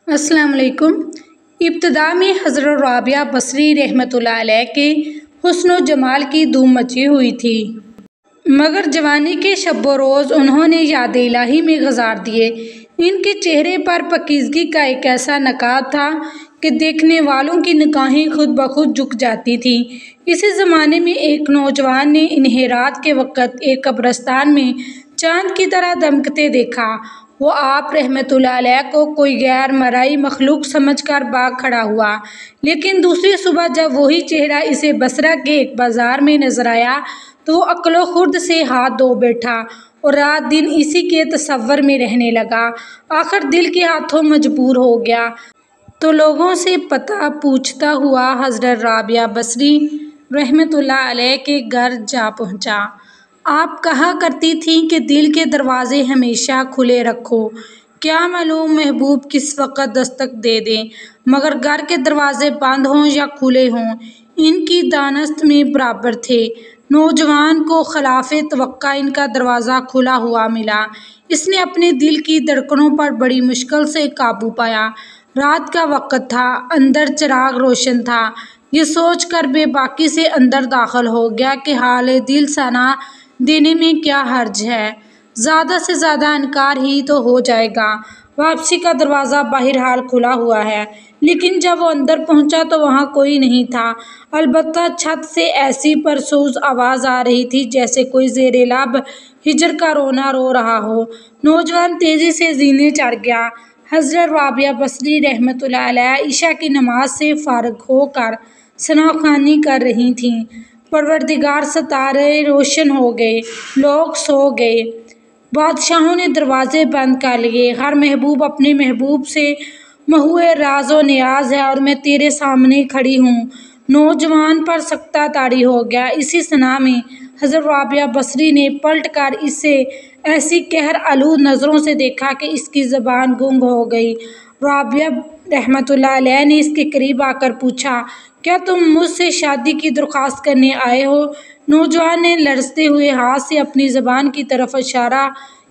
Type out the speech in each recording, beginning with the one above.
السلام علیکم۔ ابتدا میں حضرت رابعہ بصری رحمۃ اللہ علیہ کے حسن و جمال کی دھوم مچی ہوئی تھی، مگر جوانی کے شب و روز انہوں نے یاد الہی میں گزار دیے۔ ان کے چہرے پر پاکیزگی کا ایک ایسا نقاب تھا کہ دیکھنے والوں کی نگاہیں خود بخود جھک جاتی تھیں۔ اسی زمانے میں ایک نوجوان نے انہیں رات کے وقت ایک قبرستان میں چاند کی طرح دمکتے دیکھا۔ وہ آپ رحمۃ اللہ علیہ کو کوئی غیر مرئی مخلوق سمجھ کر بھاگ کھڑا ہوا، لیکن دوسری صبح جب وہی چہرہ اسے بصرہ کے ایک بازار میں نظر آیا تو وہ عقل و خرد سے ہاتھ دھو بیٹھا اور رات دن اسی کے تصور میں رہنے لگا۔ آخر دل کے ہاتھوں مجبور ہو گیا تو لوگوں سے پتہ پوچھتا ہوا حضرت رابعہ بصری رحمۃ اللہ علیہ کے گھر جا پہنچا۔ آپ کہا کرتی تھیں کہ دل کے دروازے ہمیشہ کھلے رکھو، کیا معلوم محبوب کس وقت دستک دے دے، مگر گھر کے دروازے بند ہوں یا کھلے ہوں، ان کی دانست میں برابر تھے۔ نوجوان کو خلاف توقع ان کا دروازہ کھلا ہوا ملا۔ اس نے اپنے دل کی دھڑکنوں پر بڑی مشکل سے قابو پایا۔ رات کا وقت تھا، اندر چراغ روشن تھا۔ یہ سوچ کر بے باکی سے اندر داخل ہو گیا کہ حال دل سنا دینے میں کیا حرج ہے، زیادہ سے زیادہ انکار ہی تو ہو جائے گا، واپسی کا دروازہ بہرحال کھلا ہوا ہے۔ لیکن جب وہ اندر پہنچا تو وہاں کوئی نہیں تھا، البتہ چھت سے ایسی پرسوز آواز آ رہی تھی جیسے کوئی زیر لب ہجر کا رونا رو رہا ہو۔ نوجوان تیزی سے زینے چڑھ گیا۔ حضرت رابعہ بصری رحمۃ اللہ علیہ عشاء کی نماز سے فارغ ہو کر ثنا خوانی کر رہی تھیں۔ پروردگار ستارے روشن ہو گئے، لوگ سو گئے، بادشاہوں نے دروازے بند کر لیے۔ ہر محبوب اپنے محبوب سے محو راز و نیاز ہے اور میں تیرے سامنے کھڑی ہوں۔ نوجوان پر سکتہ طاری ہو گیا۔ اسی ثنا میں حضرت رابعہ بصری نے پلٹ کر اسے ایسی قہر آلود نظروں سے دیکھا کہ اس کی زبان گنگ ہو گئی۔ رابعہ رحمۃ اللہ علیہ نے اس کے قریب آ کر پوچھا، کیا تم مجھ سے شادی کی درخواست کرنے آئے ہو؟ نوجوان نے لرزتے ہوئے ہاتھ سے اپنی زبان کی طرف اشارہ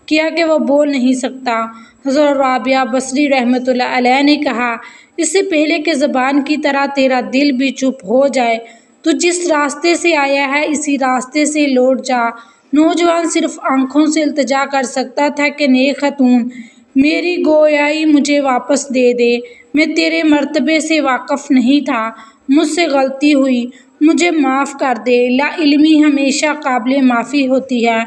کیا کہ وہ بول نہیں سکتا۔ حضرت رابعہ بصری رحمۃ اللہ علیہ نے کہا، اس سے پہلے کہ زبان کی طرح تیرا دل بھی چپ ہو جائے، تو جس راستے سے آیا ہے اسی راستے سے لوٹ جا۔ نوجوان صرف آنکھوں سے التجا کر سکتا تھا کہ نیک خاتون، میری گویائی مجھے واپس دے دے، میں تیرے مرتبے سے واقف نہیں تھا، مجھ سے غلطی ہوئی، مجھے معاف کر دے۔ لا علمی ہمیشہ قابل معافی ہوتی ہے۔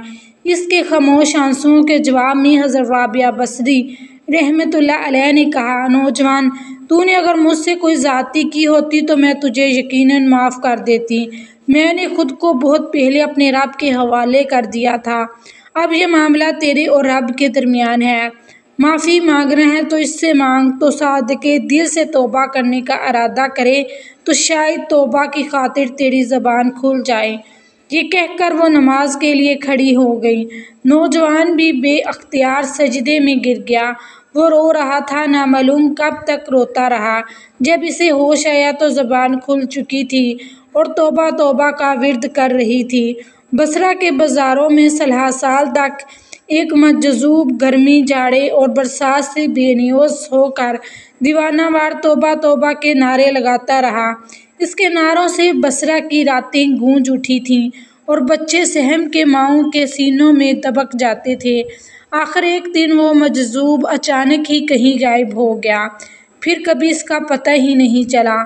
اس کے خاموش آنسوؤں کے جواب میں حضرت رابعہ بصری رحمۃ اللہ علیہ نے کہا، نوجوان، تو نے اگر مجھ سے کوئی زیادتی کی ہوتی تو میں تجھے یقیناً معاف کر دیتی۔ میں نے خود کو بہت پہلے اپنے رب کے حوالے کر دیا تھا۔ اب یہ معاملہ تیرے اور رب کے درمیان ہے۔ معافی مانگنا ہے تو اس سے مانگ، تو صادقِ دل سے توبہ کرنے کا ارادہ کرے تو شاید توبہ کی خاطر تیری زبان کھل جائے۔ یہ کہہ کر وہ نماز کے لیے کھڑی ہو گئی۔ نوجوان بھی بے اختیار سجدے میں گر گیا۔ وہ رو رہا تھا، نامعلوم کب تک روتا رہا۔ جب اسے ہوش آیا تو زبان کھل چکی تھی اور توبہ توبہ کا ورد کر رہی تھی۔ بصرہ کے بازاروں میں 30 سال تک ایک مجذوب گرمی، جاڑے اور برسات سے بے نیاز ہو کر دیوانہ وار توبہ توبہ کے نعرے لگاتا رہا۔ اس کے نعروں سے بصرہ کی راتیں گونج اٹھی تھیں اور بچے سہم کے ماؤں کے سینوں میں دبک جاتے تھے۔ آخر ایک دن وہ مجذوب اچانک ہی کہیں غائب ہو گیا، پھر کبھی اس کا پتہ ہی نہیں چلا۔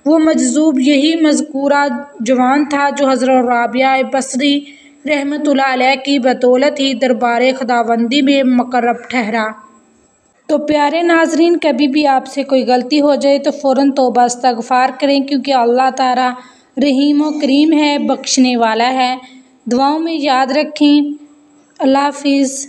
وہ مجذوب یہی مذکورہ جوان تھا جو حضرت رابعہ بصری رحمۃ اللہ علیہ کی بدولت ہی دربارِ خداوندی میں مقرب ٹھہرا۔ تو پیارے ناظرین، کبھی بھی آپ سے کوئی غلطی ہو جائے تو فوراً توبہ استغفار کریں، کیونکہ اللہ تعالیٰ رحیم و کریم ہے، بخشنے والا ہے۔ دعاؤں میں یاد رکھیں۔ اللہ حافظ۔